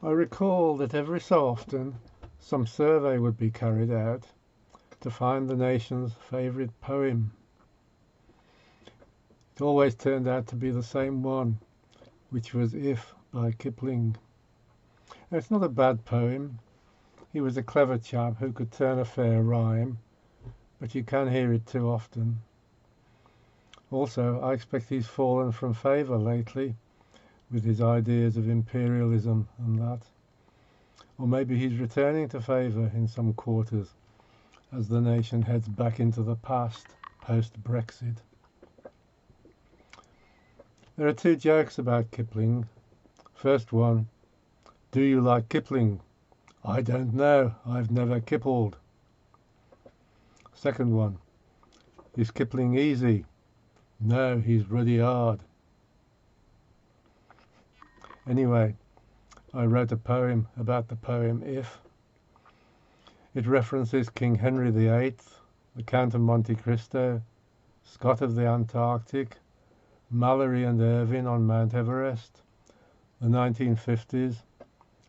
I recall that every so often some survey would be carried out to find the nation's favourite poem. It always turned out to be the same one, which was If by Kipling. Now, it's not a bad poem. He was a clever chap who could turn a fair rhyme, but you can hear it too often. Also, I expect he's fallen from favour lately with his ideas of imperialism and that. Or maybe he's returning to favour in some quarters as the nation heads back into the past post-Brexit. There are two jokes about Kipling. First one, do you like Kipling? I don't know, I've never kippled. Second one, is Kipling easy? No, he's ruddy hard. Anyway, I wrote a poem about the poem If. It references King Henry VIII, the Count of Monte Cristo, Scott of the Antarctic, Mallory and Irvine on Mount Everest, the 1950s,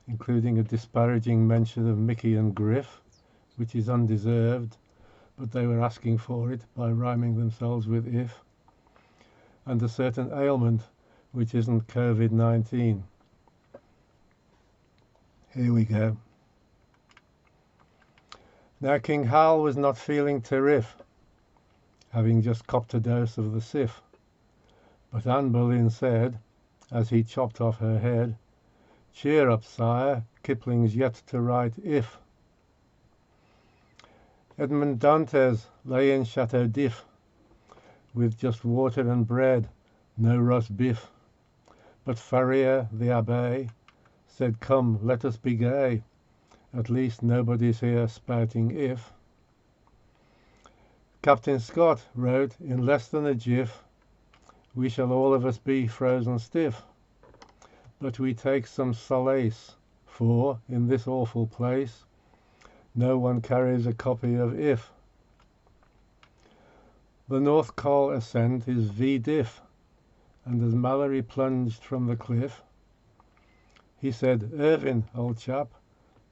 including a disparaging mention of Mickey and Griff, which is undeserved, but they were asking for it by rhyming themselves with if, and a certain ailment which isn't COVID-19. Here we go. Now King Hal was not feeling terrif, having just copped a dose of the sif, but Anne Boleyn said, as he chopped off her head, cheer up, sire, Kipling's yet to write If. Edmond Dantes lay in Chateau d'If, with just water and bread, no roast beef. But Faria, the abbé, said, come, let us be gay, at least nobody's here spouting if. Captain Scott wrote, in less than a jiff, we shall all of us be frozen stiff. But we take some solace, for, in this awful place, no one carries a copy of If. The North Col ascent is V-diff, and as Mallory plunged from the cliff, he said, Irvine, old chap,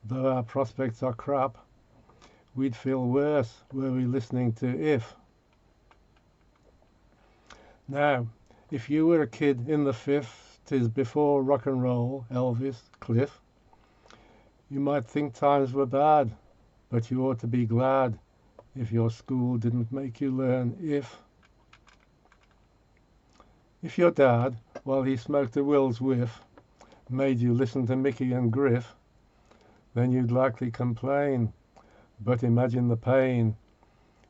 though our prospects are crap, we'd feel worse were we listening to If. Now, if you were a kid in the 'tis before rock and roll, Elvis, Cliff, you might think times were bad, but you ought to be glad if your school didn't make you learn if. If your dad, while he smoked a Will's whiff, made you listen to Mickey and Griff, then you'd likely complain, but imagine the pain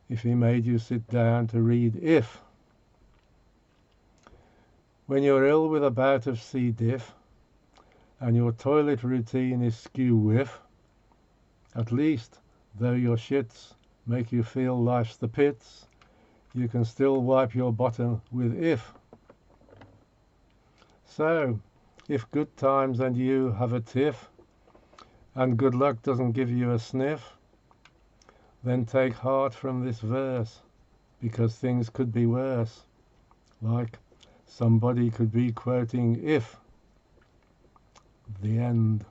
if he made you sit down to read If. When you're ill with a bout of C. diff, and your toilet routine is skew whiff, at least, though your shits make you feel life's the pits, you can still wipe your bottom with If. So, if good times and you have a tiff, and good luck doesn't give you a sniff, then take heart from this verse, because things could be worse, like somebody could be quoting If. The end.